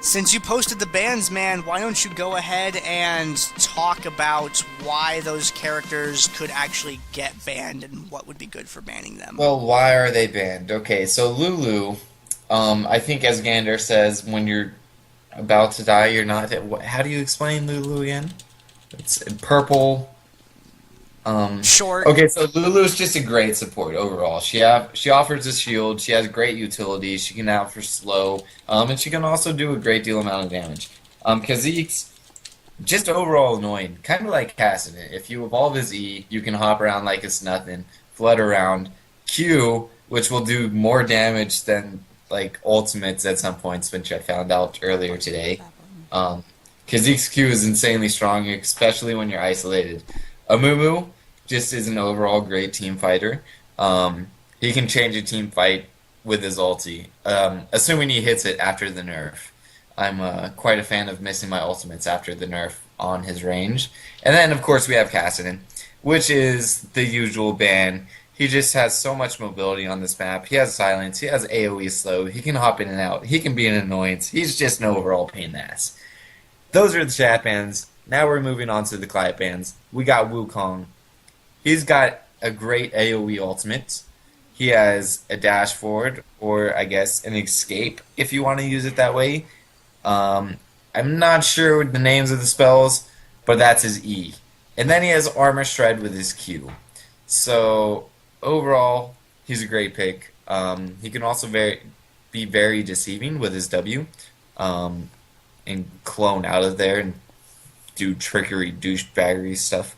Since you posted the bans, man, why don't you go ahead and talk about why those characters could actually get banned and what would be good for banning them? Well, why are they banned? Okay, so Lulu, I think as Gandair says, when you're about to die, you're not. How do you explain Lulu again? It's purple. Short. Okay, so Lulu is just a great support overall. She offers a shield. She has great utility. She can out for slow, and she can also do a great deal amount of damage. Kha'Zix, just overall annoying, kind of like Cassidy. If you evolve his E, you can hop around like it's nothing, flood around. Q, which will do more damage than like ultimates at some points, which I found out earlier today. Um, Kha'Zix Q is insanely strong, especially when you're isolated. Amumu just is an overall great team fighter. He can change a team fight with his ulti, assuming he hits it after the nerf. I'm quite a fan of missing my ultimates after the nerf on his range. And then, of course, we have Kassadin, which is the usual ban. He just has so much mobility on this map. He has silence. He has AoE slow. He can hop in and out. He can be an annoyance. He's just an overall pain in the ass. Those are the chat bans. Now we're moving on to the client bans. We got Wukong. He's got a great AoE ultimate. He has a dash forward, or I guess an escape, if you want to use it that way. I'm not sure the names of the spells, but that's his E. And then he has Armor Shred with his Q. So overall, he's a great pick. He can also be very deceiving with his W, and clone out of there and do trickery, douchebaggery stuff.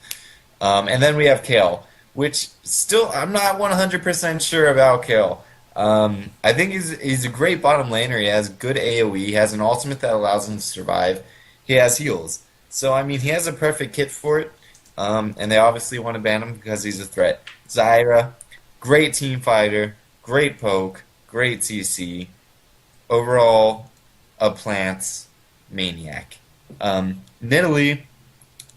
And then we have Kale, which still I'm not 100% sure about Kale. I think he's a great bottom laner. He has good AoE. He has an ultimate that allows him to survive. He has heals. So, I mean, he has a perfect kit for it. And they obviously want to ban him because he's a threat. Zyra, great team fighter, great poke, great CC. Overall, a plants maniac. Nidalee,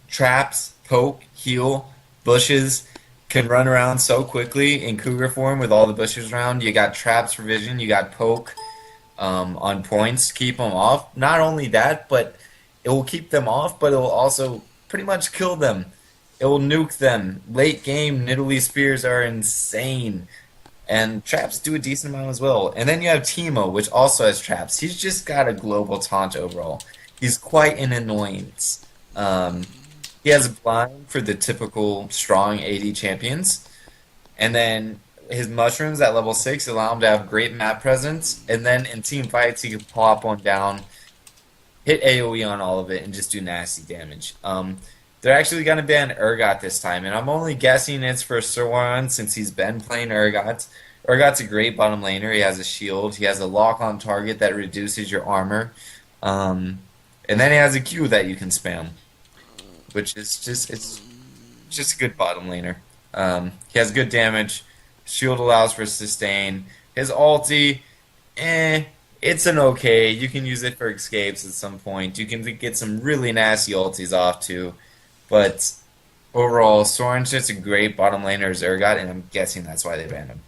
traps, poke, heal, bushes, can run around so quickly in cougar form with all the bushes around. You got traps for vision, you got poke on points to keep them off. Not only that, but it will keep them off, but it will also pretty much kill them. It will nuke them. Late game, Nidalee spears are insane. And traps do a decent amount as well. And then you have Teemo, which also has traps. He's just got a global taunt overall. He's quite an annoyance. He has a blind for the typical strong AD champions. And then his mushrooms at level 6 allow him to have great map presence. And then in team fights, he can pop one down, hit AoE on all of it, and just do nasty damage. They're actually going to ban Urgot this time, and I'm only guessing it's for Sirwan since he's been playing Urgot. Urgot's a great bottom laner. He has a shield. He has a lock on target that reduces your armor. And then he has a Q that you can spam, which is just a good bottom laner. He has good damage. Shield allows for sustain. His ulti, it's an okay. You can use it for escapes at some point. You can get some really nasty ultis off too. But overall, Soren's just a great bottom laner as Urgot, and I'm guessing that's why they banned him.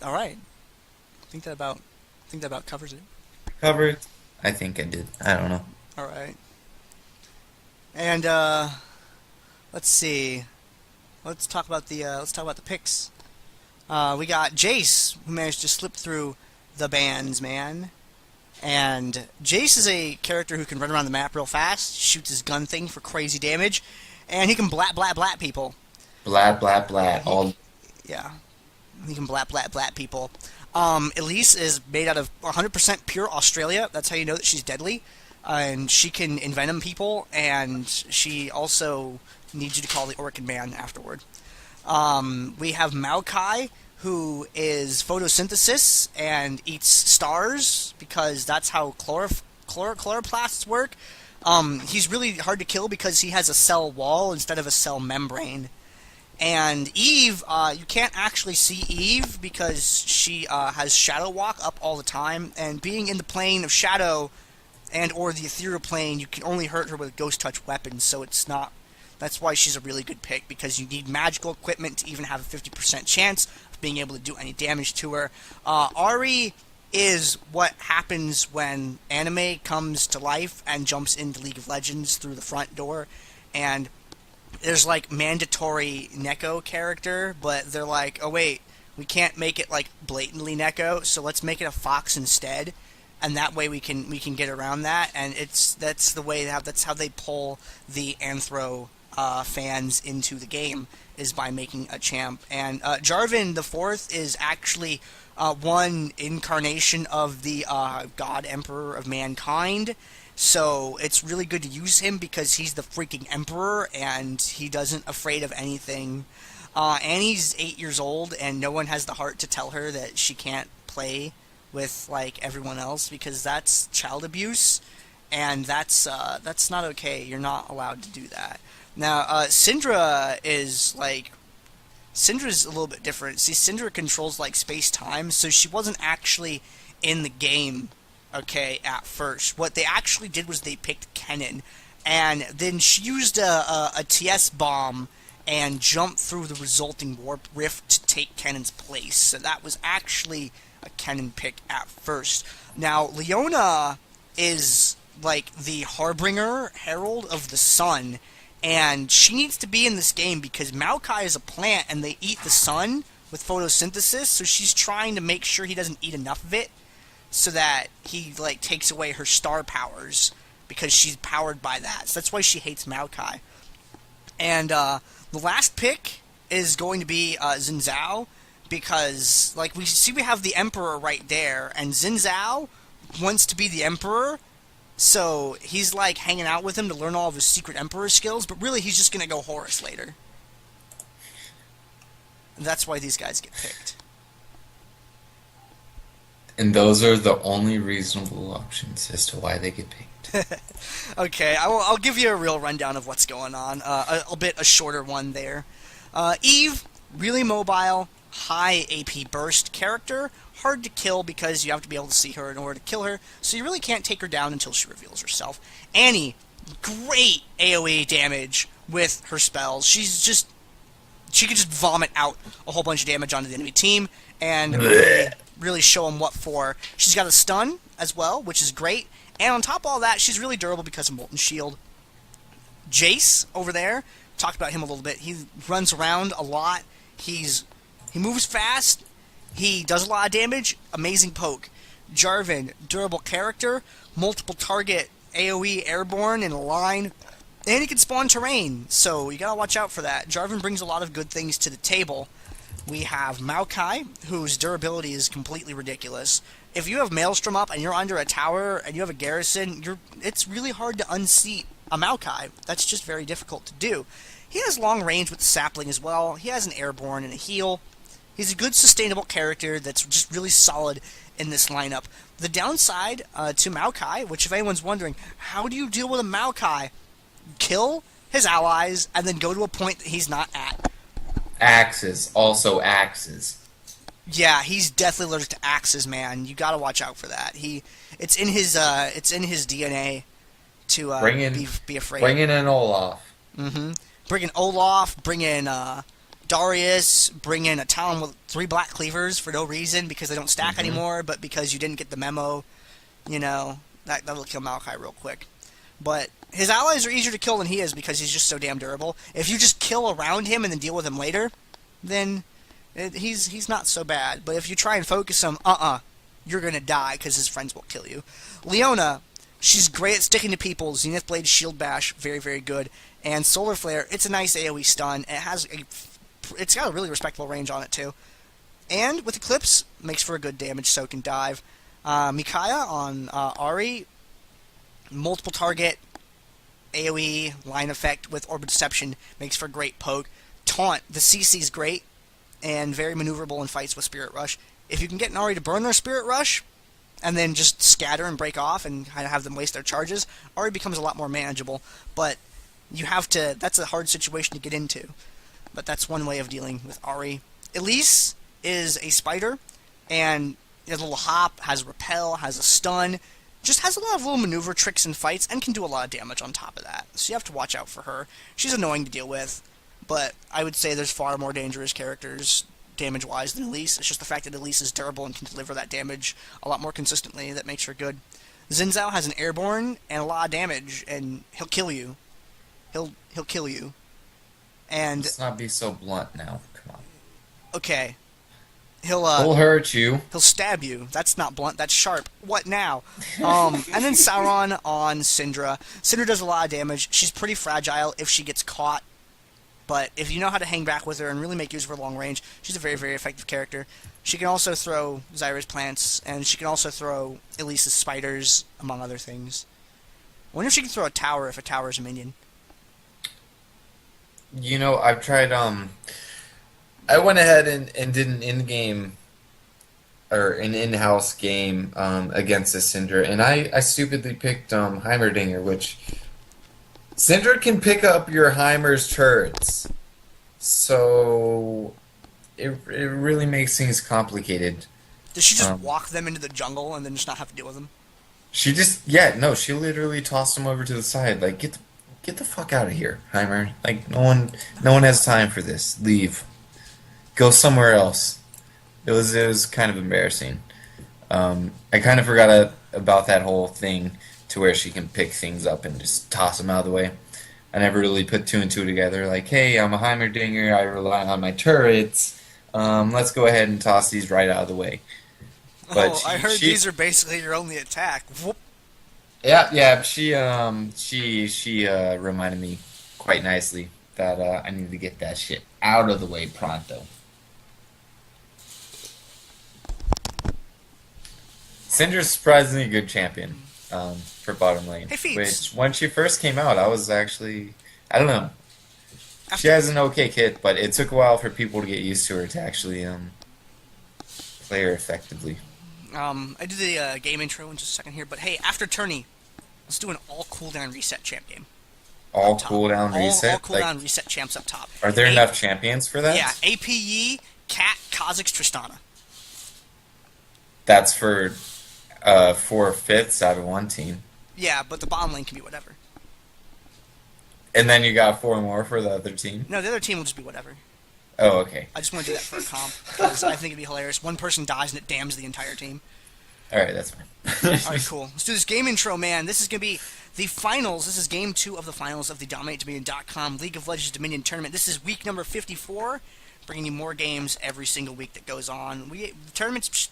All right. I think that about covers it. Covered? I think I did. I don't know. All right. And let's see. Let's talk about the picks. We got Jace, who managed to slip through the bans, man. And Jace is a character who can run around the map real fast, shoots his gun thing for crazy damage, and he can blat blat blat people. Blat, blat, blat. Yeah, he can blat blat blat people. Elise is made out of 100% pure Australia. That's how you know that she's deadly. And she can envenom people, and she also needs you to call the Orchid Man afterward. We have Maokai, who is photosynthesis and eats stars because that's how chloroplasts work. He's really hard to kill because he has a cell wall instead of a cell membrane. And Eve, you can't actually see Eve because she has Shadow Walk up all the time, and being in the plane of Shadow and or the ethereal plane, you can only hurt her with Ghost Touch weapons, so it's not. That's why she's a really good pick, because you need magical equipment to even have a 50% chance of being able to do any damage to her. Ari is what happens when anime comes to life and jumps into League of Legends through the front door, and there's like mandatory Neko character, but they're like, oh wait, we can't make it like blatantly Neko, so let's make it a fox instead, and that way we can get around that, and that's the way that's how they pull the Anthro fans into the game, is by making a champ. And Jarvan the Fourth is actually one incarnation of the God Emperor of Mankind. So it's really good to use him because he's the freaking Emperor and he doesn't afraid of anything. Annie's 8 years old and no one has the heart to tell her that she can't play with like everyone else because that's child abuse, and that's not okay. You're not allowed to do that. Now, Syndra's a little bit different. See, Syndra controls like space-time, so she wasn't actually in the game, okay, at first. What they actually did was they picked Kennen, and then she used a TS bomb and jumped through the resulting warp rift to take Kennen's place. So that was actually a Kennen pick at first. Now, Leona is like the harbinger, herald of the sun, and she needs to be in this game because Maokai is a plant and they eat the sun with photosynthesis, so she's trying to make sure he doesn't eat enough of it so that he like takes away her star powers because she's powered by that. So that's why she hates Maokai. And the last pick is going to be Xin Zhao, because like we have the Emperor right there, and Xin Zhao wants to be the Emperor. So he's like hanging out with him to learn all of his secret Emperor skills, but really he's just going to go Horus later. And that's why these guys get picked. And those are the only reasonable options as to why they get picked. Okay, I'll give you a real rundown of what's going on. A shorter one there. Eve, really mobile, high AP burst character. Hard to kill because you have to be able to see her in order to kill her, so you really can't take her down until she reveals herself. Annie, great AoE damage with her spells. She can just vomit out a whole bunch of damage onto the enemy team and really show them what for. She's got a stun as well, which is great, and on top of all that, she's really durable because of Molten Shield. Jace over there, talked about him a little bit. He runs around a lot. He moves fast. He does a lot of damage. Amazing poke. Jarvan, durable character, multiple target AoE airborne in a line, and he can spawn terrain, so you gotta watch out for that. Jarvan brings a lot of good things to the table. We have Maokai, whose durability is completely ridiculous. If you have Maelstrom up and you're under a tower and you have a garrison, it's really hard to unseat a Maokai. That's just very difficult to do. He has long range with the sapling as well. He has an airborne and a heal. He's a good sustainable character that's just really solid in this lineup. The downside to Maokai, which if anyone's wondering, how do you deal with a Maokai? Kill his allies and then go to a point that he's not at. Axes, also axes. Yeah, he's deathly allergic to axes, man. You gotta watch out for that. It's in his DNA to be afraid. Bring in an Olaf. Mm-hmm. Bring in Olaf. Bring in Darius. Bring in a Talon with 3 black cleavers for no reason because they don't stack anymore, but because you didn't get the memo. You know, that'll kill Maokai real quick. But his allies are easier to kill than he is because he's just so damn durable. If you just kill around him and then deal with him later, then he's not so bad. But if you try and focus him, you're gonna die because his friends will kill you. Leona, she's great at sticking to people. Zenith Blade, Shield Bash, very, very good. And Solar Flare, it's a nice AoE stun. It's got a really respectable range on it too. And with Eclipse, makes for a good damage soak and dive. Micaiah on Ahri, multiple target AoE line effect with Orbit Deception makes for a great poke. Taunt, the CC is great and very maneuverable in fights with Spirit Rush. If you can get an Ahri to burn their Spirit Rush and then just scatter and break off and kind of have them waste their charges, Ahri becomes a lot more manageable. But you have to, that's a hard situation to get into. But that's one way of dealing with Ahri. Elise is a spider, and has a little hop, has a repel, has a stun, just has a lot of little maneuver tricks in fights, and can do a lot of damage on top of that. So you have to watch out for her. She's annoying to deal with, but I would say there's far more dangerous characters damage-wise than Elise. It's just the fact that Elise is durable and can deliver that damage a lot more consistently that makes her good. Xin Zhao has an airborne and a lot of damage, and he'll kill you. He'll kill you. And Let's not be so blunt now. Come on. okay, he'll hurt you. he'll stab you. That's not blunt. That's sharp. What now? And then Sauron on Syndra. Syndra does a lot of damage. She's pretty fragile if she gets caught. But if you know how to hang back with her and really make use of her long range, she's a very, very effective character. She can also throw Zyra's plants, and she can also throw Elise's spiders, among other things. I wonder if she can throw a tower if a tower is a minion. You know, I've tried. I went ahead and did an in-game or an in-house game against this Syndra, and I stupidly picked Heimerdinger, which Syndra can pick up your Heimer's turrets, so it really makes things complicated. Does she just walk them into the jungle and then just not have to deal with them? She just she literally tossed them over to the side, like get the fuck out of here, Heimer. Like no one has time for this. Leave. Go somewhere else. It was kind of embarrassing. I kind of forgot about that whole thing to where she can pick things up and just toss them out of the way. I never really put two and two together. Like, hey, I'm a Heimerdinger. I rely on my turrets. Let's go ahead and toss these right out of the way. But I heard these are basically your only attack. Whoop. Yeah. She reminded me quite nicely that I need to get that shit out of the way pronto. Syndra's surprisingly good champion for bottom lane. Hey, Feeds. Which, when she first came out, I was actually... I don't know. She has an okay kit, but it took a while for people to get used to her to actually play her effectively. I do the game intro in just a second here, but hey, after tourney, let's do an all cooldown reset champ game. All cooldown reset? All cooldown reset champs up top. Are there enough champions for that? Yeah, APE, Cat, Kha'Zix, Tristana. That's for 4/5 out of one team. Yeah, but the bottom lane can be whatever. And then you got 4 more for the other team? No, the other team will just be whatever. Oh, okay. I just want to do that for a comp, because I think it'd be hilarious. One person dies and it damns the entire team. Alright, that's fine. Alright, cool. Let's do this game intro, man. This is going to be the finals. This is game 2 of the finals of the DominateDominion.com League of Legends Dominion Tournament. This is week number 54, bringing you more games every single week that goes on. The tournament's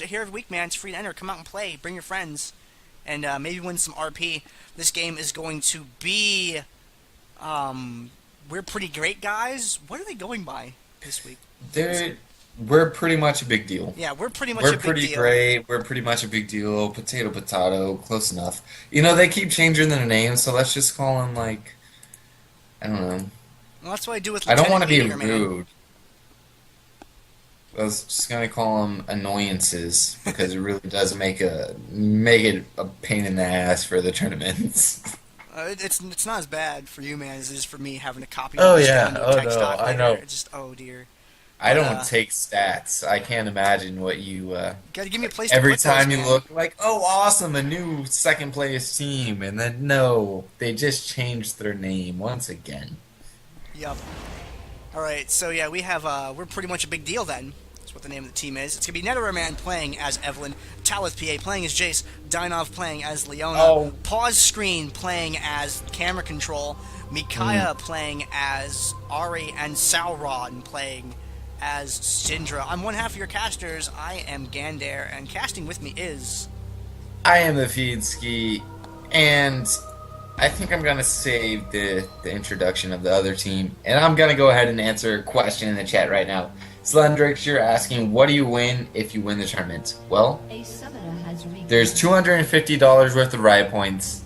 here every week, man. It's free to enter. Come out and play. Bring your friends. And maybe win some RP. This game is going to be... We're Pretty Great Guys. What are they going by this week? We're pretty much a big deal. Yeah, we're pretty much a big deal. We're pretty great. We're pretty much a big deal. Potato, potato. Close enough. You know, they keep changing their names, so let's just call them, like... I don't know. Well, that's what I do with I don't want to be Lieutenant Meteor, rude. I was just gonna call them annoyances because it really does make it a pain in the ass for the tournaments. It's not as bad for you, man, as it is for me having to copy. Oh this yeah, down to a oh text no, doc I later. know. It's just dear. I don't take stats. I can't imagine what you. Gotta give me a place. Every to put time those, you man. look like, oh, awesome, a new second place team, and then no, they just changed their name once again. Yup. All right, so yeah, we have we're pretty much a big deal then. That's what the name of the team is. It's gonna be Netherman playing as Evelynn, Talith PA playing as Jace, Dynov playing as Leona, Pause Screen playing as Camera Control, Micaiah playing as Ari, and Sauron playing as Syndra. I'm one half of your casters. I am Gandair, and casting with me is... I am TheFeedski, and I think I'm gonna save the introduction of the other team, and I'm gonna go ahead and answer a question in the chat right now. Slendrix, you're asking, what do you win if you win the tournament? Well, there's $250 worth of riot points,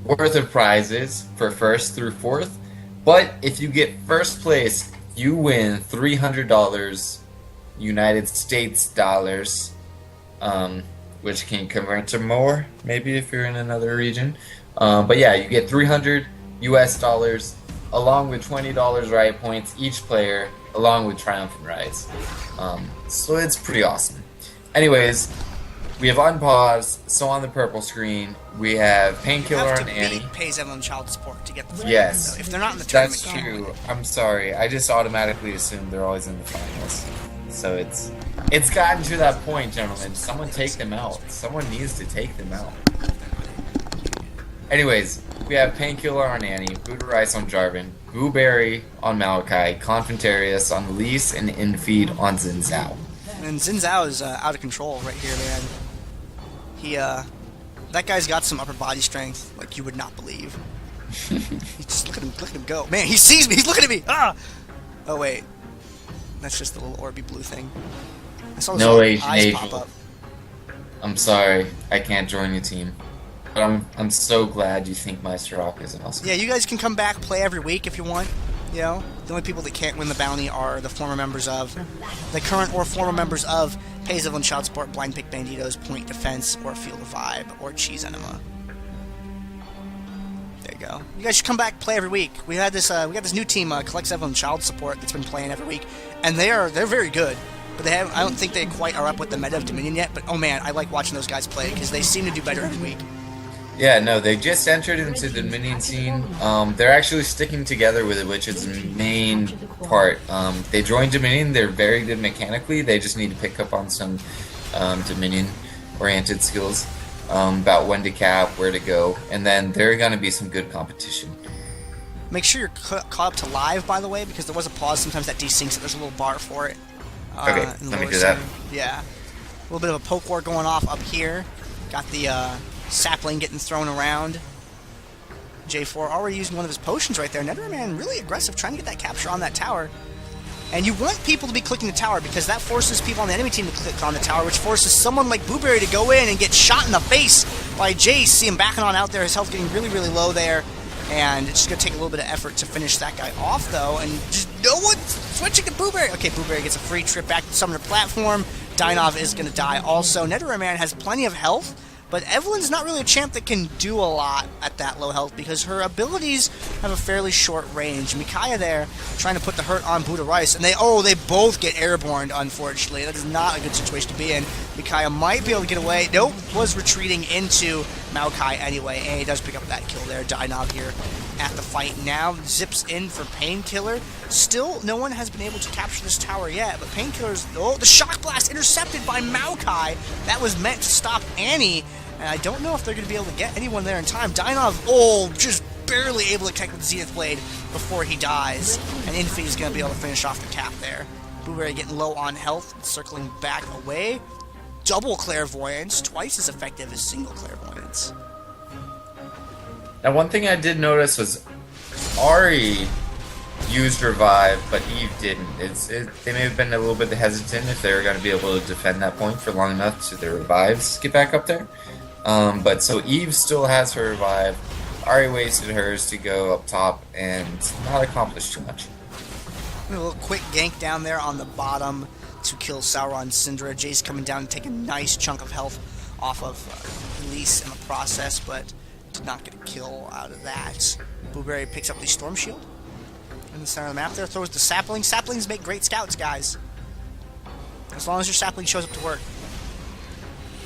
worth of prizes for 1st through 4th, but if you get 1st place, you win $300 United States dollars, which can convert to more, maybe if you're in another region. But yeah, you get 300 US dollars, along with $20 riot points each player, along with triumphant rides. So it's pretty awesome. Anyways, We have unpause, so on the purple screen, we have You Painkiller have to on Annie. beat pays Evelynn child support to get the free Yes. win. If they're not in the tournament, That's you can't true. win. I'm sorry. I just automatically assume they're always in the finals. So it's gotten to that point, gentlemen. Someone take them out. Someone needs to take them out. Anyways, we have Painkiller on Annie, Buddha Rice on Jarvan, Blueberry on Malachi, Confrontarius on Elise, and Infeed on Zinzao. And Xin Zhao is out of control right here, man. He, that guy's got some upper body strength like you would not believe. He just look at him go. Man, he sees me. He's looking at me. Ah! Oh wait, that's just the little Orby blue thing. I saw those No little Asian eyes Angel. pop up. I'm sorry, I can't join your team. But I'm so glad you think Meister Rock is awesome. Yeah, you guys can come back, play every week if you want. You know, the only people that can't win the bounty are the current or former members of Pays Evelynn Child Support, Blind Pick Banditos, Point Defense, or Feel the Vibe, or Cheese Enema. There you go. You guys should come back, play every week. We got this new team, Collects Evelynn Child Support, that's been playing every week, and they're very good. But I don't think they quite are up with the meta of Dominion yet. But oh man, I like watching those guys play because they seem to do better every week. Yeah, no, they just entered into the Dominion scene. They're actually sticking together with it, which is the main part. They joined Dominion. They're very good mechanically. They just need to pick up on some Dominion-oriented skills about when to cap, where to go, and then there are going to be some good competition. Make sure you're caught up to live, by the way, because there was a pause. Sometimes that desyncs it. There's a little bar for it. Okay, in the let me lower do that. center. Yeah. A little bit of a poke war going off up here. Got the sapling getting thrown around. J4 already using one of his potions right there. Netherman really aggressive, trying to get that capture on that tower. And you want people to be clicking the tower because that forces people on the enemy team to click on the tower, which forces someone like Blueberry to go in and get shot in the face by Jace. See him backing on out there, his health getting really, really low there. And it's just going to take a little bit of effort to finish that guy off, though. And just no one's switching to Blueberry. Okay, Blueberry gets a free trip back to Summoner Platform. Dynov is going to die also. Netherman has plenty of health, but Evelynn's not really a champ that can do a lot at that low health because her abilities have a fairly short range. Micaiah there trying to put the hurt on Buddha Rice, and they both get airborne, unfortunately. That is not a good situation to be in. Micaiah might be able to get away. Nope, was retreating into Maokai anyway, and he does pick up that kill there. Dynov here at the fight now. Zips in for Painkiller. Still, no one has been able to capture this tower yet, but Painkiller's... Oh, the Shock Blast intercepted by Maokai. That was meant to stop Annie, and I don't know if they're going to be able to get anyone there in time. Dynov, just barely able to connect with the Zenith Blade before he dies, and Infeed is going to be able to finish off the cap there. Blueberry getting low on health, circling back away. Double Clairvoyance, twice as effective as single Clairvoyance. Now, one thing I did notice was Ari used Revive, but Eve didn't. They may have been a little bit hesitant if they were going to be able to defend that point for long enough to their Revives get back up there. But so Eve still has her Revive. Ari wasted hers to go up top and not accomplish too much. A little quick gank down there on the bottom to kill Sauron Syndra. Jace coming down and taking a nice chunk of health off of Elise in the process, but did not get a kill out of that. Blueberry picks up the Storm Shield in the center of the map there, throws the Sapling. Saplings make great scouts, guys. As long as your Sapling shows up to work.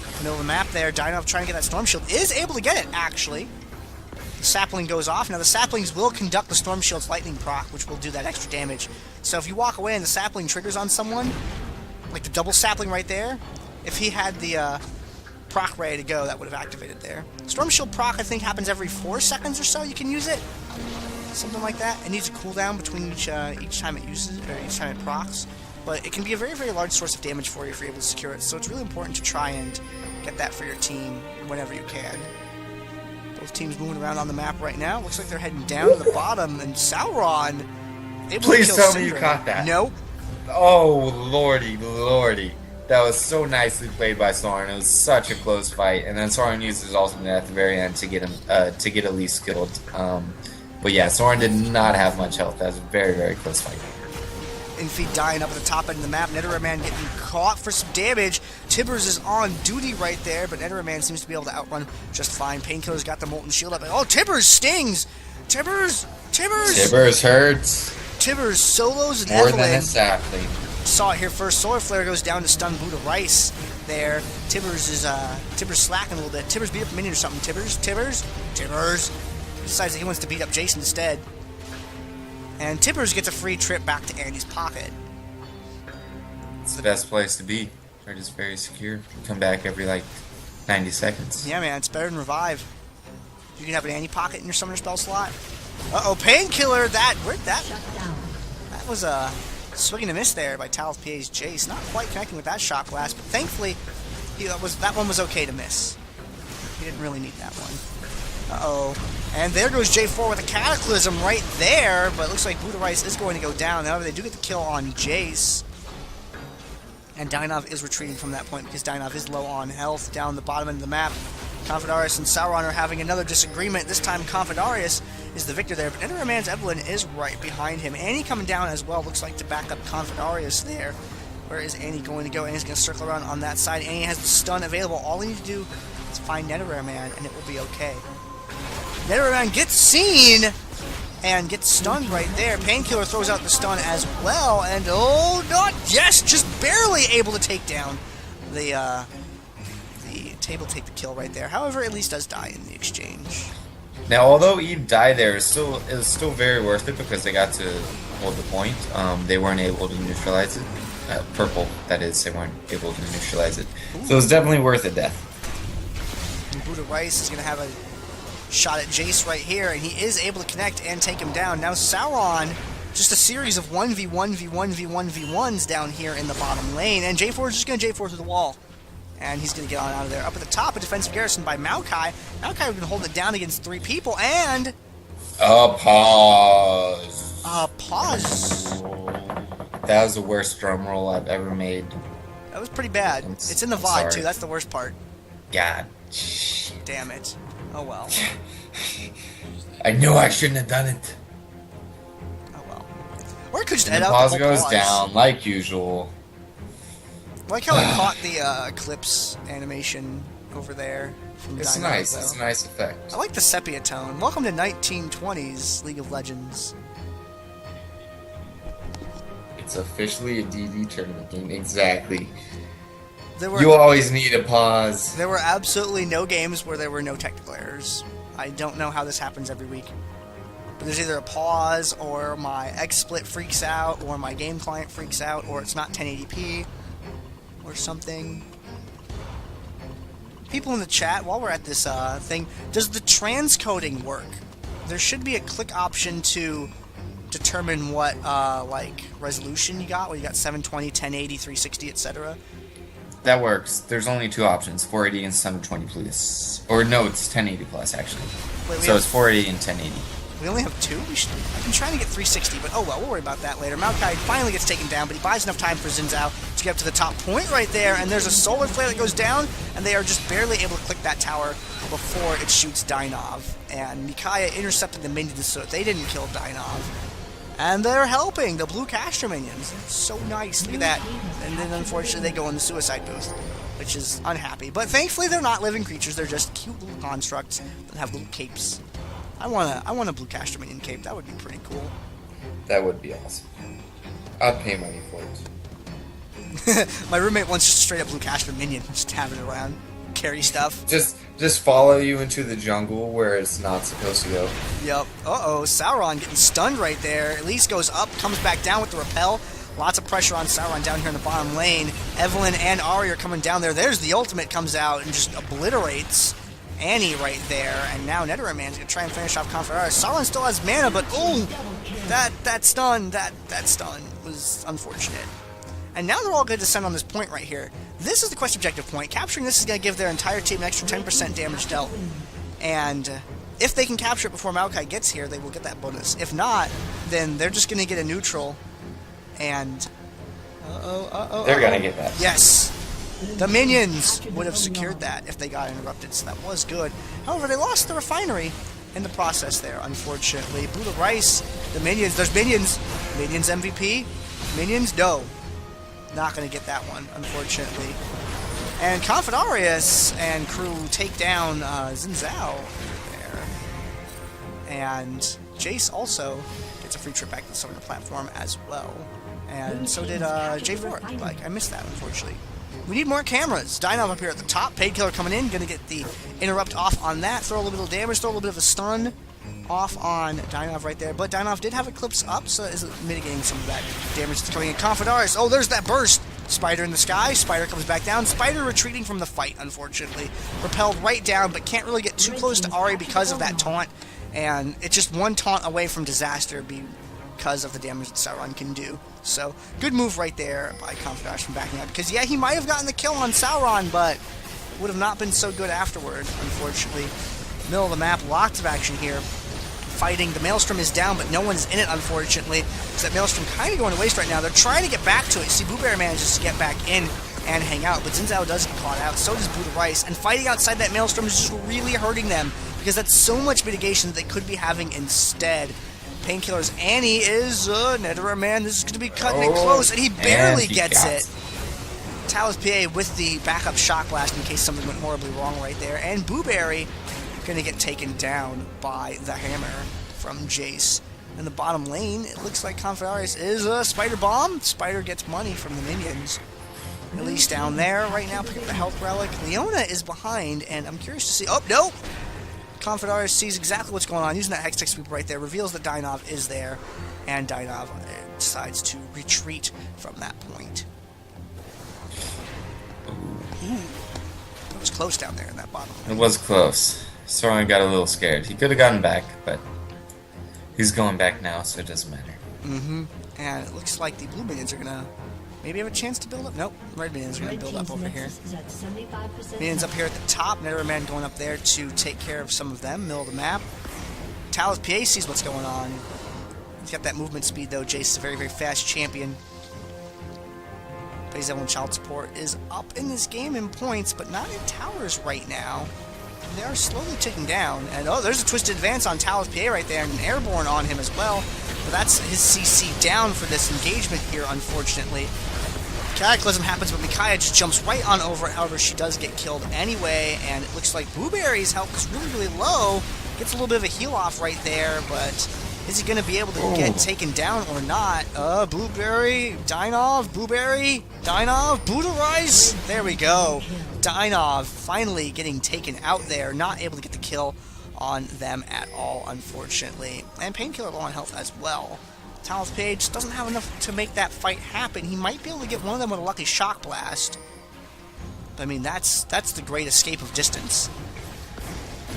In the middle of the map there, Dynov trying to get that Storm Shield. Is able to get it, actually. The Sapling goes off. Now the Saplings will conduct the Storm Shield's lightning proc, which will do that extra damage. So if you walk away and the Sapling triggers on someone, like the double Sapling right there, if he had the proc ready to go, that would have activated there. Storm Shield proc, I think, happens every 4 seconds or so you can use it. Something like that. It needs a cooldown between each time it uses it, or each time it procs. But it can be a very, very large source of damage for you if you're able to secure it. So it's really important to try and get that for your team whenever you can. Both teams moving around on the map right now. Looks like they're heading down to the bottom, and Sauron able Please to kill tell me you Syndra. caught that. Nope. Oh, lordy. That was so nicely played by Soren. It was such a close fight, and then Soren used his ultimate at the very end to get him to get Elise killed. But yeah, Soren did not have much health. That was a very, very close fight. Infeed dying up at the top end of the map. Netherman getting caught for some damage. Tibbers is on duty right there, but Netherman seems to be able to outrun just fine. Painkiller's got the Molten Shield up. Oh, Tibbers stings! Tibbers Tibbers hurts Tibbers solos and more than a Evelynn. sapling. saw it here first. Solar Flare goes down to stun Buddha Rice there. Tibbers is Tibbers slacking a little bit. Tibbers beat up a minion or something. Tibbers decides that he wants to beat up Jason instead. And Tibbers gets a free trip back to Andy's pocket. It's the best place to be. Where it is very secure. Come back every like 90 seconds. Yeah, man, it's better than Revive. You can have an Andy pocket in your summoner spell slot. Uh-oh, Painkiller! Where'd that? That was a swing and a miss there by Talith PA's Jace. Not quite connecting with that Shock Blast, but thankfully that one was okay to miss. He didn't really need that one. Uh-oh. And there goes J4 with a Cataclysm right there, but it looks like Buddha Rice is going to go down. However, they do get the kill on Jace. And Dynov is retreating from that point because Dynov is low on health down the bottom end of the map. Confidarius and Sauron are having another disagreement. This time Confidarius is the victor there, but Enderman's Evelynn is right behind him. Annie coming down as well, looks like to back up Confidarius there. Where is Annie going to go? Annie's going to circle around on that side. Annie has the stun available. All we need to do is find Netherman and it will be okay. Netherman gets seen and gets stunned right there. Painkiller throws out the stun as well, and just barely able to take down the table, take the kill right there. However, at least does die in the exchange. Now, although Eve died there, it was still very worth it because they got to hold the point. They weren't able to neutralize it. Purple, that is, they weren't able to neutralize it. Ooh. So it was definitely worth a death. And Buddha Rice is going to have a shot at Jace right here, and he is able to connect and take him down. Now Sauron, just a series of 1v1v1v1v1s down here in the bottom lane, and J4 is just going to J4 through the wall. And he's going to get on out of there. Up at the top, a defensive garrison by Maokai. Maokai has been holding it down against 3 people, and... A pause. A pause. That was the worst drum roll I've ever made. That was pretty bad. It's in the VOD, too. That's the worst part. God. Damn it. Oh, well. I knew I shouldn't have done it. Oh, well. Or it could just and edit the out pause the whole goes down, like usual. I like how it caught the Eclipse animation over there. It's nice. It's a nice effect. I like the sepia tone. Welcome to 1920s League of Legends. It's officially a DD tournament game. Exactly. You always need a pause. There were absolutely no games where there were no technical errors. I don't know how this happens every week. But there's either a pause, or my XSplit freaks out, or my game client freaks out, or it's not 1080p. Or something. People in the chat, while we're at this thing, does the transcoding work? There should be a click option to determine what like resolution you got. Well, you got 720, 1080, 360, etc. That works. There's only 2 options: 480 and 720, please. Or no, it's 1080 plus actually. So it's 480 and 1080. We only have 2? I've been trying to get 360, but oh well, we'll worry about that later. Maokai finally gets taken down, but he buys enough time for Xin Zhao to get up to the top point right there, and there's a solar flare that goes down, and they are just barely able to click that tower before it shoots Dynov. And Micaiah intercepted the minions so they didn't kill Dynov. And they're helping the blue caster minions. It's so nice. Look at that. And then unfortunately they go in the suicide booth, which is unhappy. But thankfully they're not living creatures, they're just cute little constructs that have little capes. I want a blue caster minion cape. That would be pretty cool. That would be awesome. I'd pay money for it. My roommate wants just a straight up blue caster minion, just have it around, carry stuff. Just follow you into the jungle where it's not supposed to go. Yep. Uh-oh, Sauron getting stunned right there. Elise goes up, comes back down with the repel. Lots of pressure on Sauron down here in the bottom lane. Evelynn and Ari are coming down there. There's the ultimate, comes out and just obliterates Annie right there. And now Netherman's going to try and finish off Confidarius. Sauron still has mana, but ooh, that stun was unfortunate. And now they're all going to descend on this point right here. This is the quest objective point. Capturing this is going to give their entire team an extra 10% damage dealt. And if they can capture it before Maokai gets here, they will get that bonus. If not, then they're just going to get a neutral. And... They're going to get that. Yes. The minions would have secured that if they got interrupted, so that was good. However, they lost the refinery in the process there, unfortunately. Buddha Rice, the minions, there's minions. Minions MVP. Minions, no. Not going to get that one, unfortunately. And Confidarius and crew take down Xin Zhao there. And Jace also gets a free trip back to the summoner platform as well. And so did J4. Like, I missed that, unfortunately. We need more cameras. Dynov up here at the top. Painkiller coming in. Gonna get the interrupt off on that. Throw a little bit of damage. Throw a little bit of a stun off on Dynov right there. But Dynov did have Eclipse up, so is mitigating some of that damage that's coming in. Confidaris. Oh, there's that burst. Spider in the sky. Spider comes back down. Spider retreating from the fight, unfortunately. Repelled right down, but can't really get too close to Ahri because of that taunt. And it's just one taunt away from disaster because of the damage that Sauron can do. So, good move right there by Confidaris from backing up. Because, yeah, he might have gotten the kill on Sauron, but would have not been so good afterward, unfortunately. Middle of the map, lots of action here. Fighting. The Maelstrom is down, but no one's in it, unfortunately. So that Maelstrom kind of going to waste right now. They're trying to get back to it. See, Blueberry manages to get back in and hang out, but Xin Zhao does get caught out. So does Buddha Rice. And fighting outside that Maelstrom is just really hurting them, because that's so much mitigation that they could be having instead. Painkiller's Annie is Netterer, man. This is going to be cutting it close, and he barely gets it. Talus PA with the backup shock blast in case something went horribly wrong right there. And Blueberry going to get taken down by the hammer from Jace. In the bottom lane, it looks like Confidaris is a Spider Bomb. Spider gets money from the minions. At least down there right now, pick up the health relic. Leona is behind, and I'm curious to see... Oh, no! Confidaris sees exactly what's going on, using that Hextech sweep right there, reveals that Dynov is there, and Dynov decides to retreat from that point. Ooh. It was close down there in that bottom lane. It was close. Sauron got a little scared. He could have gotten back, but he's going back now, so it doesn't matter. Mm-hmm. And it looks like the blue minions are going to maybe have a chance to build up. Nope. Red minions are going to build up over here. Minions up here at the top. Netherman going up there to take care of some of them. Middle of the map. Talus PA sees what's going on. He's got that movement speed, though. Jace is a very, very fast champion. Plays Evelynn Child Support is up in this game in points, but not in towers right now. They are slowly ticking down. And, oh, there's a Twisted Advance on Talus PA right there, and an Airborne on him as well. But that's his CC down for this engagement here, unfortunately. Cataclysm happens, but Micaiah just jumps right on over it. However, she does get killed anyway, and it looks like Blueberry's health is really, really low. Gets a little bit of a heal off right there, but is he going to be able to get taken down or not? Blueberry, Dynov, Blueberry, Dynov, Buddha Rice. There we go. Dynov finally getting taken out there, not able to get the kill on them at all, unfortunately. And Painkiller low on health as well. Talus Page doesn't have enough to make that fight happen. He might be able to get one of them with a lucky shock blast. But, I mean, that's the great escape of distance.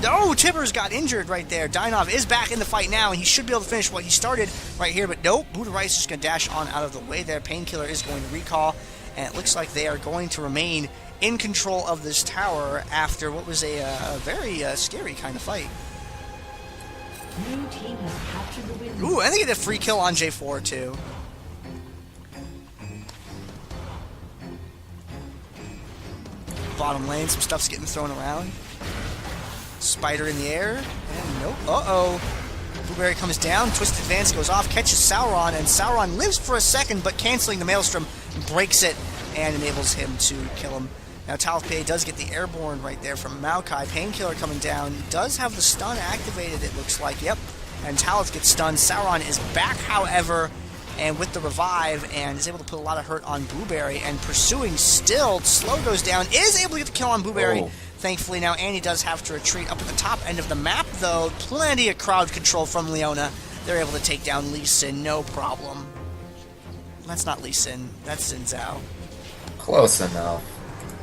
No, Tibbers got injured right there. Dynov is back in the fight now, and he should be able to finish what he started right here. But nope, Buddha Rice is just going to dash on out of the way there. Painkiller is going to recall, and it looks like they are going to remain in control of this tower after what was a very scary kind of fight. Ooh, I think he did a free kill on J4 too. Bottom lane, some stuff's getting thrown around. Spider in the air, and nope. Uh-oh. Blueberry comes down, Twisted Advance goes off, catches Sauron, and Sauron lives for a second, but canceling the Maelstrom breaks it and enables him to kill him. Now, Talus PA does get the Airborne right there from Maokai. Painkiller coming down. Does have the stun activated, it looks like. Yep. And Talus gets stunned. Sauron is back, however, and with the revive, and is able to put a lot of hurt on Blueberry. And pursuing still, Slow goes down. Is able to get the kill on Blueberry. Oh. Thankfully, now Annie does have to retreat up at the top end of the map, though. Plenty of crowd control from Leona. They're able to take down Lee Sin, no problem. That's not Lee Sin. That's Xin Zhao. Close enough.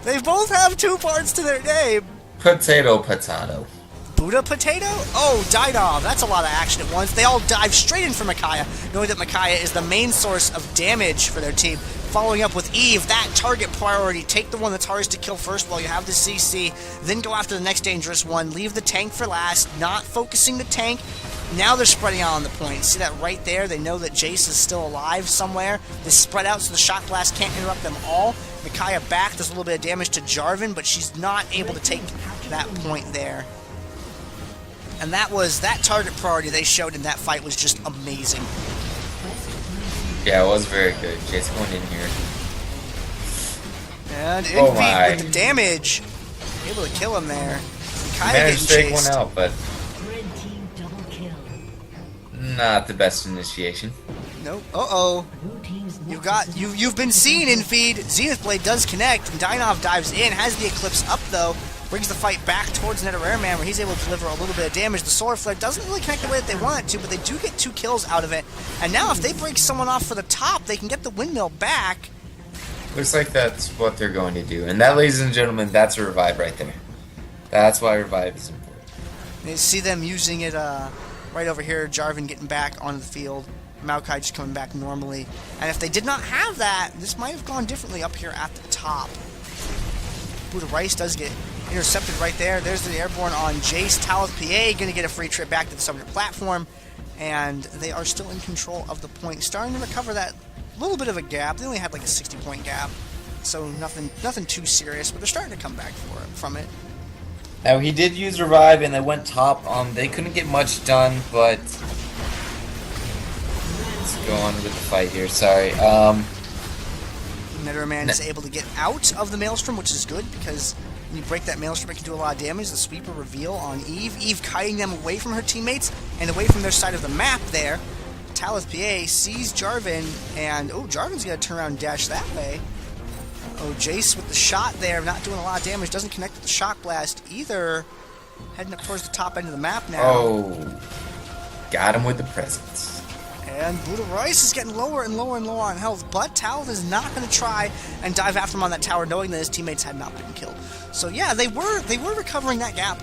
They both have two parts to their name. Potato, potato. Buddha Potato? Oh, Dynov. That's a lot of action at once. They all dive straight in for Micaiah, knowing that Micaiah is the main source of damage for their team. Following up with Eve, that target priority. Take the one that's hardest to kill first while you have the CC, then go after the next dangerous one. Leave the tank for last, not focusing the tank. Now they're spreading out on the point. See that right there? They know that Jace is still alive somewhere. They spread out so the shock blast can't interrupt them all. Micaiah back does a little bit of damage to Jarvan, but she's not able to take that point there. And that target priority they showed in that fight was just amazing. Yeah, it was very good. Jace going in here. And Envy with the damage. Able to kill him there. Micaiah managed to take chased. one out, but not the best initiation. Nope. Uh-oh. You've been seen in feed. Zenith Blade does connect, and Dynov dives in, has the Eclipse up though, brings the fight back towards NetherAirman where he's able to deliver a little bit of damage. The Solar Flare doesn't really connect the way that they want it to, but they do get 2 kills out of it. And now if they break someone off for the top, they can get the windmill back. Looks like that's what they're going to do. And that, ladies and gentlemen, that's a revive right there. That's why revive is important. You see them using it right over here. Jarvan getting back onto the field. Maokai just coming back normally. And if they did not have that, this might have gone differently up here at the top. Buddha Rice does get intercepted right there. There's the airborne on Jace. Talith PA going to get a free trip back to the summoner platform. And they are still in control of the point. Starting to recover that little bit of a gap. They only had like a 60-point gap. So nothing too serious, but they're starting to come back from it. Now, he did use revive, and they went top. They couldn't get much done, but let's go on with the fight here. Sorry. NetherMan is able to get out of the Maelstrom, which is good, because when you break that Maelstrom, it can do a lot of damage. The Sweeper reveal on Eve. Eve kiting them away from her teammates and away from their side of the map there. Talith PA sees Jarvan, and oh, Jarvan's going to turn around and dash that way. Oh, Jace with the shot there, not doing a lot of damage, doesn't connect with the Shock Blast either. Heading up towards the top end of the map now. Oh, got him with the presence. And Buddha Royce is getting lower and lower and lower on health, but Talith is not going to try and dive after him on that tower, knowing that his teammates had not been killed. So yeah, they were recovering that gap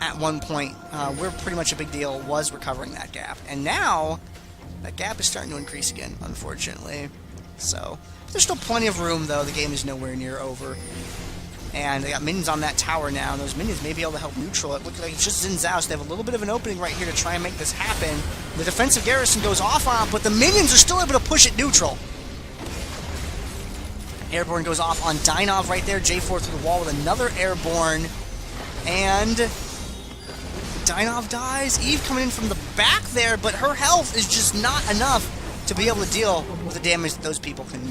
at one point. Where pretty much a big deal was recovering that gap, and now that gap is starting to increase again, unfortunately. So there's still plenty of room, though. The game is nowhere near over. And they got minions on that tower now, and those minions may be able to help neutral it. Looks like it's just Xin Zhao, so they have a little bit of an opening right here to try and make this happen. The defensive garrison goes off on it, but the minions are still able to push it neutral. Airborne goes off on Dynov right there. J4 through the wall with another Airborne. And Dynov dies. Eve coming in from the back there, but her health is just not enough to be able to deal with the damage that those people can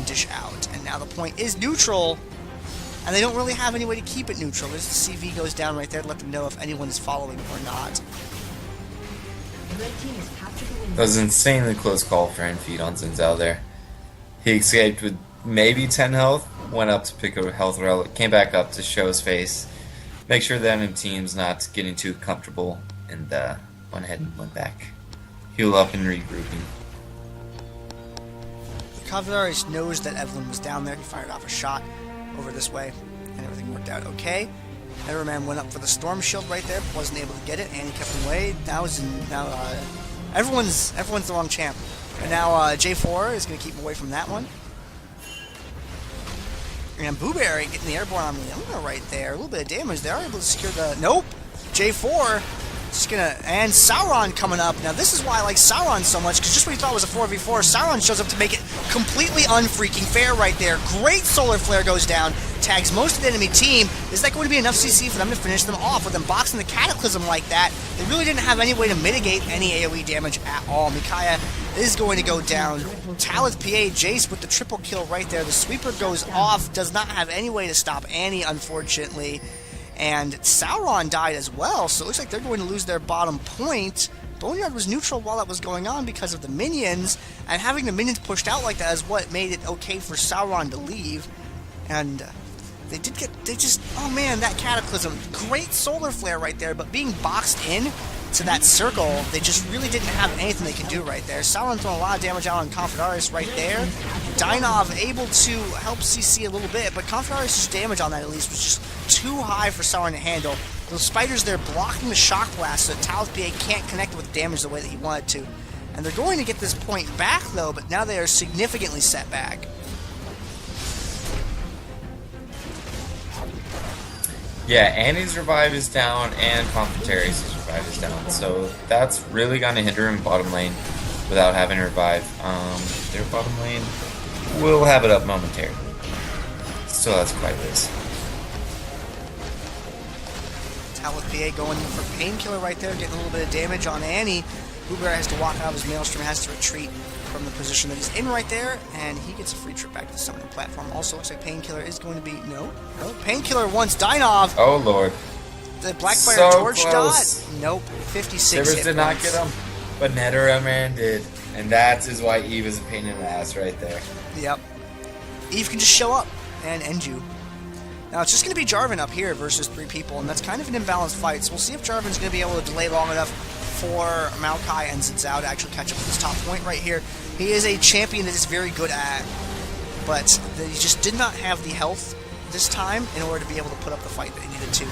dish out. And now the point is neutral, and they don't really have any way to keep it neutral. There's the CV goes down right there to let them know if anyone is following or not. That was an insanely close call for him feed on Xin Zhao there. He escaped with maybe 10 health, went up to pick a health relic, came back up to show his face, make sure the enemy team's not getting too comfortable, and went ahead and went back. Heal up and regrouping. Cavalaris knows that Evelynn was down there. He fired off a shot over this way, and everything worked out okay. NetherMan went up for the Storm Shield right there, but wasn't able to get it, and he kept him away. Everyone's the wrong champ. And now J4 is going to keep him away from that one. And Booberry getting the airborne on Leona right there. A little bit of damage. They are able to secure the... Nope! J4 just gonna... And Sauron coming up. Now this is why I like Sauron so much, because just when you thought it was a 4v4, Sauron shows up to make it completely unfreaking fair right there. Great Solar Flare goes down. Tags most of the enemy team. Is that going to be enough CC for them to finish them off? With them boxing the Cataclysm like that, they really didn't have any way to mitigate any AoE damage at all. Micaiah is going to go down. Talith PA, Jace with the triple kill right there. The Sweeper goes off, does not have any way to stop Annie, unfortunately. And Sauron died as well, so it looks like they're going to lose their bottom point. Boneyard was neutral while that was going on because of the minions, and having the minions pushed out like that is what made it okay for Sauron to leave. And oh man, that Cataclysm, great Solar Flare right there, but being boxed in to that circle, they just really didn't have anything they could do right there. Sauron throwing a lot of damage out on Confidaris right there. Dynov able to help CC a little bit, but Confidaris' damage on that at least was just too high for Sauron to handle. Those spiders there blocking the Shock Blast so that Talith PA can't connect with damage the way that he wanted to. And they're going to get this point back though, but now they are significantly set back. Yeah, Annie's revive is down, and Confrontary's revive is down, so that's really going to hinder him bottom lane without having a revive. Their bottom lane will have it up momentarily. Still has quite a ways. Talith PA going for Painkiller right there, getting a little bit of damage on Annie. Boober has to walk out of his Maelstrom, has to retreat from the position that he's in right there, and he gets a free trip back to the summoning platform. Also looks like Painkiller is going to be... No. Painkiller wants Dynov. Oh, Lord. The Blackfire so Torch close. dot? Nope. 56 Sivers hit did not points. get him, but NetherMan did. And that is why Eve is a pain in the ass right there. Yep. Eve can just show up and end you. Now it's just going to be Jarvan up here versus 3 people, and that's kind of an imbalanced fight. So we'll see if Jarvan's going to be able to delay long enough for Maokai and Xin Zhao to actually catch up to this top point right here. He is a champion that is very good at, but he just did not have the health this time in order to be able to put up the fight that he needed to.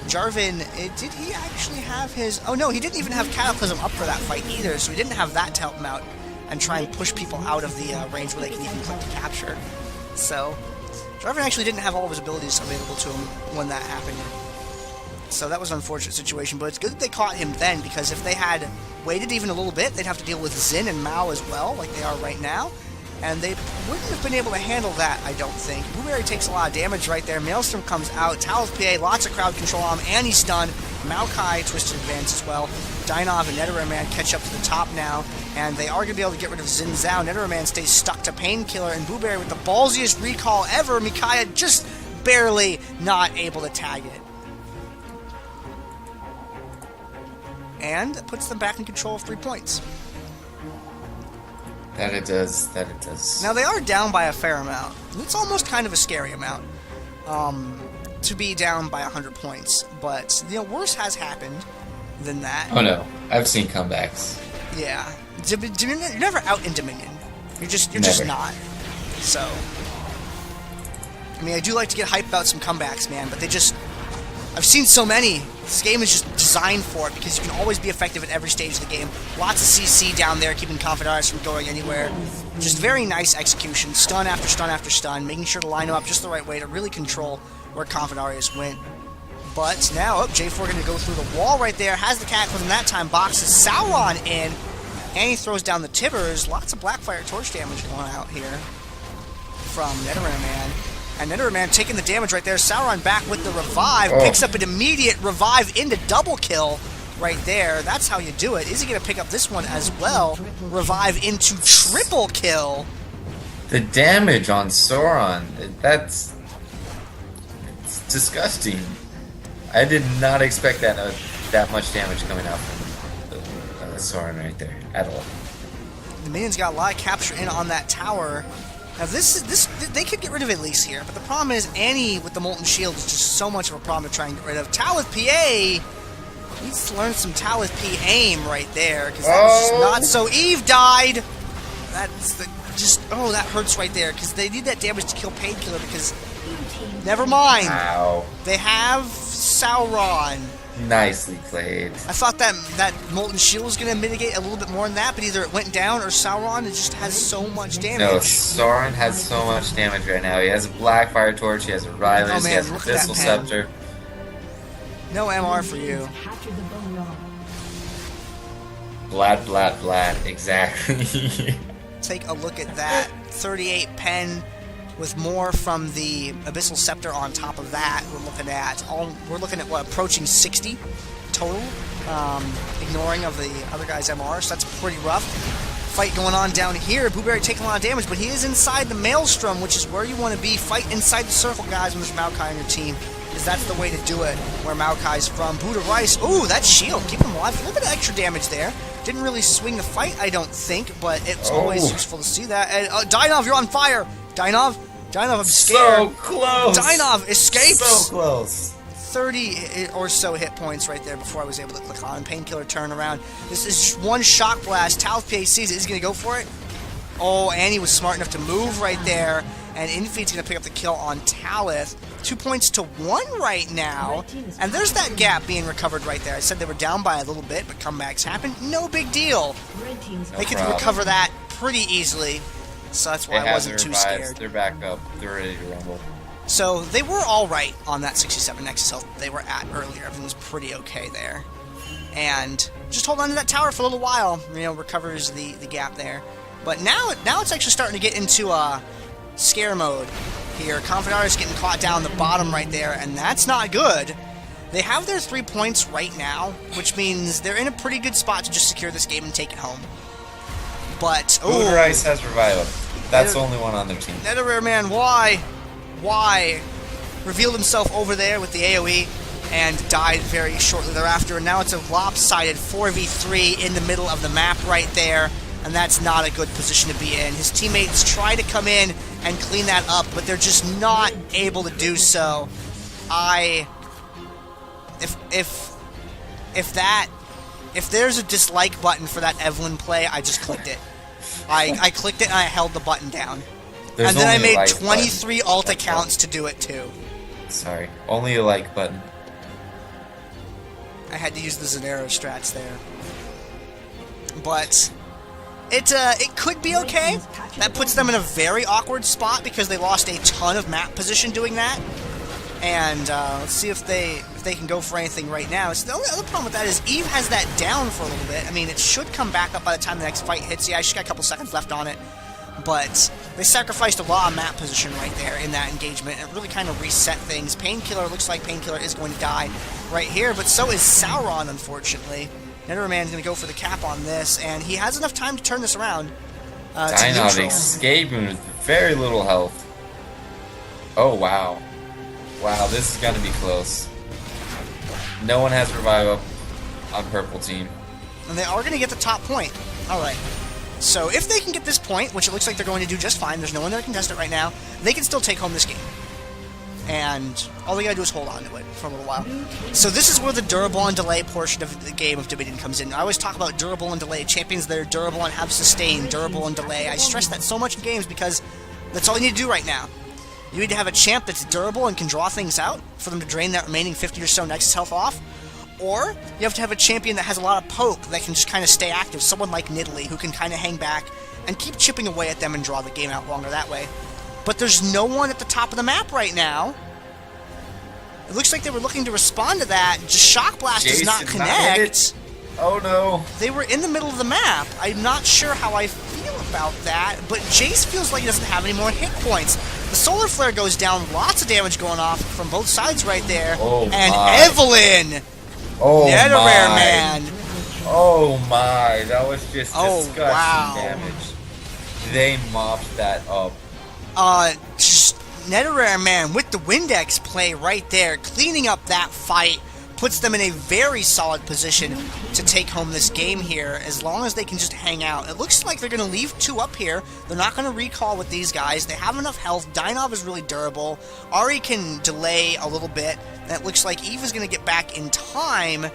Jarvan, did he actually have his... Oh no, he didn't even have Cataclysm up for that fight either, so he didn't have that to help him out and try and push people out of the range where they can even click to capture. So, Jarvan actually didn't have all of his abilities available to him when that happened. So that was an unfortunate situation, but it's good that they caught him then, because if they had waited even a little bit, they'd have to deal with Xin and Mao as well, like they are right now. And they wouldn't have been able to handle that, I don't think. Blueberry takes a lot of damage right there. Maelstrom comes out. Talith PA, lots of crowd control on him, and he's stunned. Maokai, Twisted Advance as well. Dynov and Netherman catch up to the top now, and they are going to be able to get rid of Xin Zhao. Netherman stays stuck to Painkiller, and Blueberry with the ballsiest recall ever. Micaiah just barely not able to tag it. And puts them back in control of 3 points. That it does. That it does. Now, they are down by a fair amount. It's almost kind of a scary amount to be down by 100 points. But, you know, worse has happened than that. Oh, no. I've seen comebacks. Yeah. You're never out in Dominion. You're just not. So, I mean, I do like to get hyped about some comebacks, man, but they just... I've seen so many. This game is just designed for it because you can always be effective at every stage of the game. Lots of CC down there, keeping Confidants from going anywhere. Just very nice execution. Stun after stun after stun, making sure to line them up just the right way to really control where Confidarius went. But now, J4 going to go through the wall right there. Has the Cataclysm that time. Boxes Sauron in. And he throws down the Tibbers. Lots of Blackfire Torch damage going out here from Netherman. And Netherman taking the damage right there. Sauron back with the revive. Picks up an immediate revive into double kill right there. That's how you do it. Is he going to pick up this one as well? Revive into triple kill. The damage on Sauron, that's disgusting. I did not expect that much damage coming out from Sauron right there at all. The minions got a lot of capture in on that tower. Now they could get rid of Elise here, but the problem is Annie with the Molten Shield is just so much of a problem to try and get rid of. Talith PA needs to learn some Talith P aim right there, because that was just not so. Eve died! That's that hurts right there, because they need that damage to kill Painkiller, because never mind. Ow. They have Sauron. Nicely played. I thought that Molten Shield was going to mitigate a little bit more than that, but either it went down or Sauron just has so much damage. No, Sauron has so much damage right now. He has a Blackfire Torch, he has a Riley's, he has a Abyssal Scepter. No MR for you. Blat, blat, blat, exactly. Take a look at that. 38 pen with more from the Abyssal Scepter on top of that. We're looking at what, approaching 60 total, ignoring of the other guy's MR, so that's pretty rough. Fight going on down here. Blueberry taking a lot of damage, but he is inside the Maelstrom, which is where you want to be. Fight inside the circle, guys, when there's Maokai on your team, because that's the way to do it, where Maokai's from. Buddha Rice, ooh, that shield, keep him alive. A little bit of extra damage there. Didn't really swing the fight, I don't think, but it's always useful to see that. And Dynov, you're on fire! Dynov, I'm scared. So close! Dynov escapes! So close! 30 or so hit points right there before I was able to click on Painkiller turnaround. This is just one shock blast. Talith PA sees it. Is he going to go for it? Oh, Annie was smart enough to move right there. And Infeed's going to pick up the kill on Talith. 2 points to 1 right now. And there's that gap being recovered right there. I said they were down by a little bit, but comebacks happen. No big deal. They could recover that pretty easily. So that's why I wasn't too scared. They're back up. They're ready to rumble. So they were all right on that 67 Nexus health they were at earlier. Everything was pretty okay there. And just hold on to that tower for a little while. Recovers the gap there. But now it's actually starting to get into scare mode here. Confidarius getting caught down the bottom right there, and that's not good. They have their 3 points right now, which means they're in a pretty good spot to just secure this game and take it home. But Buddha Rice has Revival. That's the only one on their team. Netherman, why? Revealed himself over there with the AoE and died very shortly thereafter. And now it's a lopsided 4v3 in the middle of the map right there. and that's not a good position to be in. His teammates try to come in and clean that up, but they're just not able to do so. If there's a dislike button for that Evelynn play, I just clicked it. I clicked it and I held the button down. There's and then I only a made like 23 alt That's accounts to do it too. Sorry, only a like button. I had to use the Zanero strats there. But it could be okay. That puts them in a very awkward spot because they lost a ton of map position doing that. And let's see if they can go for anything right now. So the only other problem with that is Eve has that down for a little bit. I mean, it should come back up by the time the next fight hits. Yeah, she's got a couple seconds left on it. But they sacrificed a lot of map position right there in that engagement. It really kind of reset things. Painkiller, looks like Painkiller is going to die right here, but so is Sauron, unfortunately. Netherman's going to go for the cap on this, and he has enough time to turn this around. Dynod escaping with very little health. Oh, wow. Wow, this is going to be close. No one has revive up on purple team. And they are going to get the top point. All right. So if they can get this point, which it looks like they're going to do just fine, there's no one that can contest it right now, they can still take home this game. And all they gotta do is hold on to it for a little while. So this is where the durable and delay portion of the game of Dominion comes in. I always talk about durable and delay. Champions that are durable and have sustain, durable and delay. I stress that so much in games because that's all you need to do right now. You need to have a champ that's durable and can draw things out for them to drain that remaining 50 or so Nexus health off. Or you have to have a champion that has a lot of poke that can just kind of stay active. Someone like Nidalee who can kind of hang back and keep chipping away at them and draw the game out longer that way. But there's no one at the top of the map right now. It looks like they were looking to respond to that. Just Shock Blast does not connect. Oh no. They were in the middle of the map. I'm not sure how I feel about that, but Jace feels like he doesn't have any more hit points. The Solar Flare goes down, lots of damage going off from both sides right there. Oh and my. Evelynn! Oh Netherrare my. man! Oh my, that was just disgusting wow. damage. They mopped that up. Just Netherrare man with the Windex play right there, cleaning up that fight, puts them in a very solid position to take home this game here, as long as they can just hang out. It looks like they're going to leave 2 up here. They're not going to recall with these guys. They have enough health. Dynov is really durable. Ari can delay a little bit. And it looks like Eve is going to get back in time.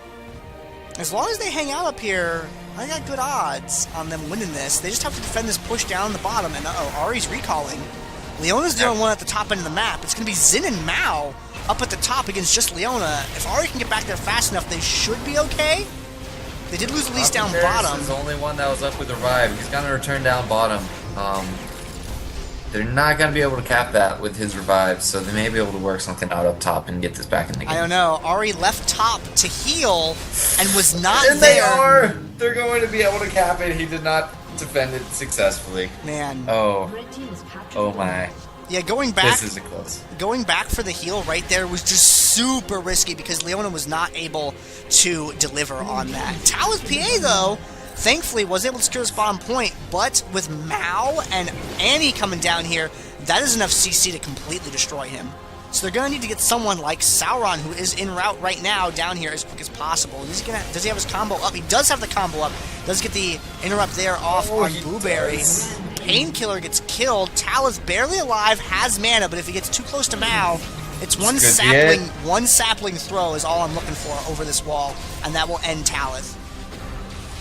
As long as they hang out up here, I got good odds on them winning this. They just have to defend this push down the bottom, and uh-oh, Ari's recalling. Leona's the only one at the top end of the map. It's going to be Xin and Mao up at the top against just Leona. If Ari can get back there fast enough, they should be okay. They did lose Elise down bottom. He's the only one that was up with revive. He's going to return down bottom. They're not going to be able to cap that with his revive, so they may be able to work something out up top and get this back in the game. I don't know. Ari left top to heal and was not and there. They are! They're going to be able to cap it. He did not defend it successfully. Man. Oh. Oh my. Yeah, going back. This is a close. Going back for the heal right there was just super risky because Leona was not able to deliver on that. Tal's PA, though, thankfully was able to secure this bottom point, but with Mao and Annie coming down here, that is enough CC to completely destroy him. So they're going to need to get someone like Sauron, who is en route right now, down here as quick as possible. Does he have his combo up? He does have the combo up. Does get the interrupt there off on Blueberry. Does. Painkiller gets killed. Tal is barely alive, has mana, but if he gets too close to Mao, it's one sapling throw is all I'm looking for over this wall, and that will end Talith.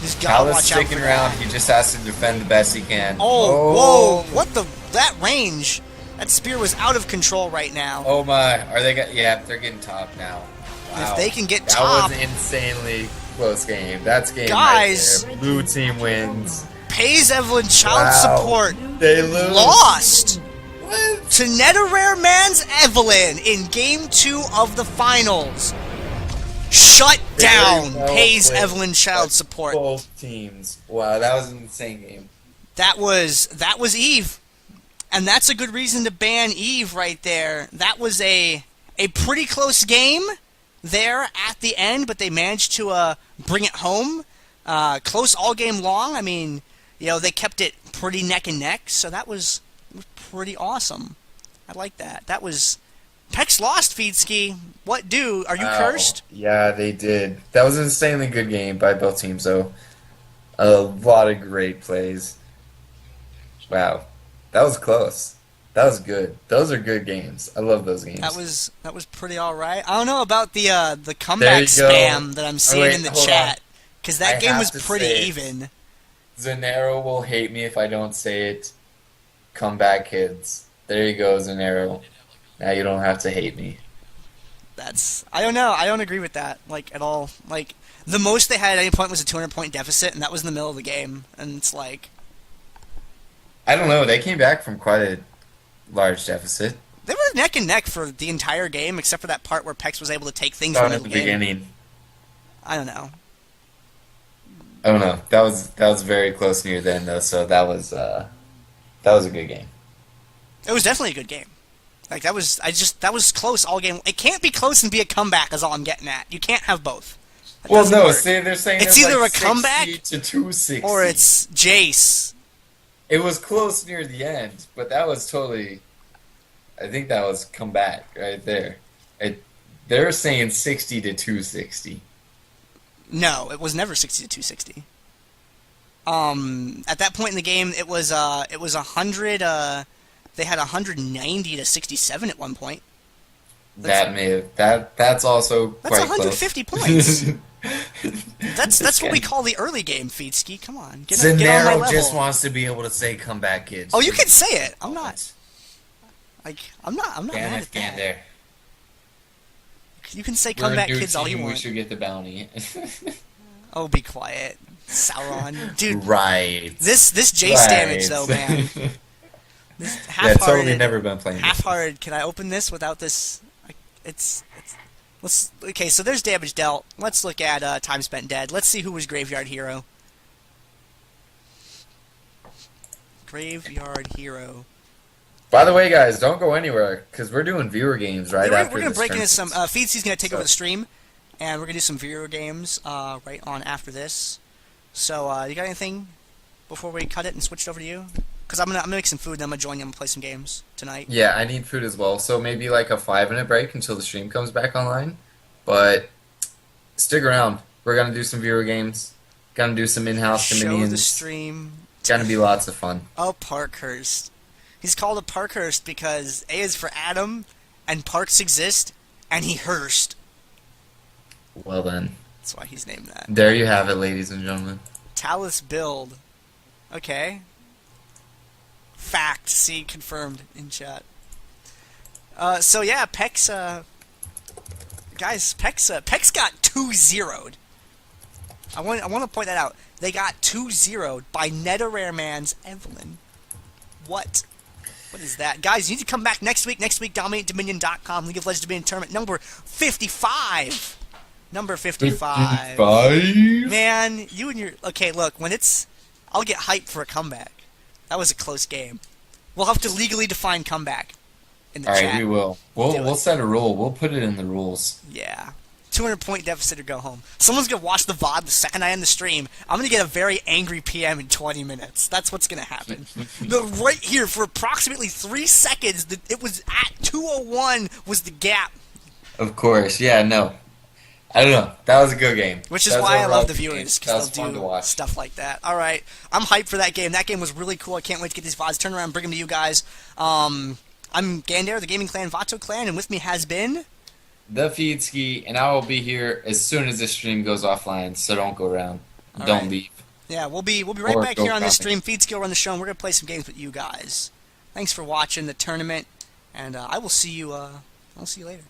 He's got to watch out sticking for around. that. He just has to defend the best he can. Oh, whoa! What that range? That spear was out of control right now. Oh my! Are they? Yeah, they're getting top now. Wow. If they can get top, that was an insanely close game. That's game guys. Right there. Blue team wins. Pays Evelynn child support. They lose. Lost. What? To Netherrare Man's Evelynn in Game 2 of the Finals. Shut down. Pays Evelynn child support. Both teams. Wow, that was an insane game. That was Eve. And that's a good reason to ban Eve right there. That was a pretty close game there at the end, but they managed to bring it home. Close all game long. I mean, they kept it pretty neck and neck, so that was pretty awesome. I like that. That was... Pex lost, Feedski. What do? Are you cursed? Yeah, they did. That was an insanely good game by both teams, though. A lot of great plays. Wow, that was close. That was good. Those are good games. I love those That games. was pretty all right. I don't know about the There comeback you go. spam that I'm Oh, seeing wait, in the hold on. chat, because I that game was have to pretty say it. even. Zanero will hate me if I don't say it. Comeback kids. There you go, Zanero. Now you don't have to hate me. That's I don't know. I don't agree with that like at all. Like the most they had at any point was a 200-point deficit, and that was in the middle of the game. And it's like I don't know. They came back from quite a large deficit. they were neck and neck for the entire game, except for that part where Pex was able to take things from Not the at the middle game. beginning. I don't know. I don't know. That was very close near the end though, so that was a good game. It was definitely a good game. Like that was close all game. It can't be close and be a comeback. Is all I'm getting at. You can't have both. That Well, doesn't no, work. see, they're saying It's there's either like a comeback 60 to 260. or it's Jace. It was close near the end, but that was totally. I think that was comeback right there. They're saying 60 to 260. No, it was never 60 to 260. At that point in the game, it was 100. They had 190 to 67 at one point. That's also That's quite 150 close. points. That's This what we guy. call the early game, FeedSki. Come on, get on my Zanero level. just wants to be able to say comeback kids. Oh, you can say it. I'm not. Like, I'm not Damn mad it, at that. Gandair. You can say We're a comeback new kids all you team, we want. should get the bounty. Oh, be quiet, Sauron, dude. Right. This Jace damage though, man. This Yeah, totally half-hearted. never been playing this. Half-hearted. Can I open this without this? It's. Let's. Okay, so there's damage dealt. Let's look at time spent dead. Let's see who was Graveyard Hero. Graveyard Hero. By the way, guys, don't go anywhere because we're doing viewer games right after We're gonna this break into tournament. some. Feedsy's gonna take over So- the stream, and we're gonna do some viewer games right on after this. So you got anything before we cut it and switch it over to you? Because I'm gonna make some food, and I'm gonna join you and play some games tonight. Yeah, I need food as well. So maybe like a 5-minute break until the stream comes back online. But stick around. We're gonna do some viewer games. Gonna do some in-house Show the dominions. stream. Gonna be lots of fun. Oh, Parkhurst. He's called a Parkhurst because A is for Adam, and Parks exist, and he Hurst. Well then, That's why he's named that. there you have it, ladies and gentlemen. Talus build. Okay. Fact. See, confirmed in chat. So yeah, Pex, guys, Pex got 2-0'd. I want to point that out. They got 2-0'd by NetherRareMan's Evelynn. What? What is that? Guys, you need to come back next week. Next week, DominateDominion.com, League of Legends Dominion Tournament number 55. Number 55. 55? Man, you and your... Okay, look, when it's... I'll get hyped for a comeback. That was a close game. We'll have to legally define comeback in the All chat. right, we will. Do it. We'll set a rule. We'll put it in the rules. Yeah. 200-point deficit or go home. Someone's going to watch the VOD the second I end the stream. I'm going to get a very angry PM in 20 minutes. That's what's going to happen. Right here, for approximately 3 seconds, it was at 201 was the gap. Of course. Yeah. No. I don't know. That was a good game. Which is That was why I overall love the a good game. viewers, That was because they'll fun to do watch. stuff like that. All right, I'm hyped for that game. That game was really cool. I can't wait to get these VODs, turn around, and bring them to you guys. I'm Gandair, the gaming clan, Vato clan, and with me has been... TheFeedski, and I will be here as soon as this stream goes offline, so don't go around. All Don't right. leave. Yeah, we'll be right Or back go here on this shopping. stream. FeedSki will run the show, and we're gonna play some games with you guys. Thanks for watching the tournament, and I will see you. I'll see you later.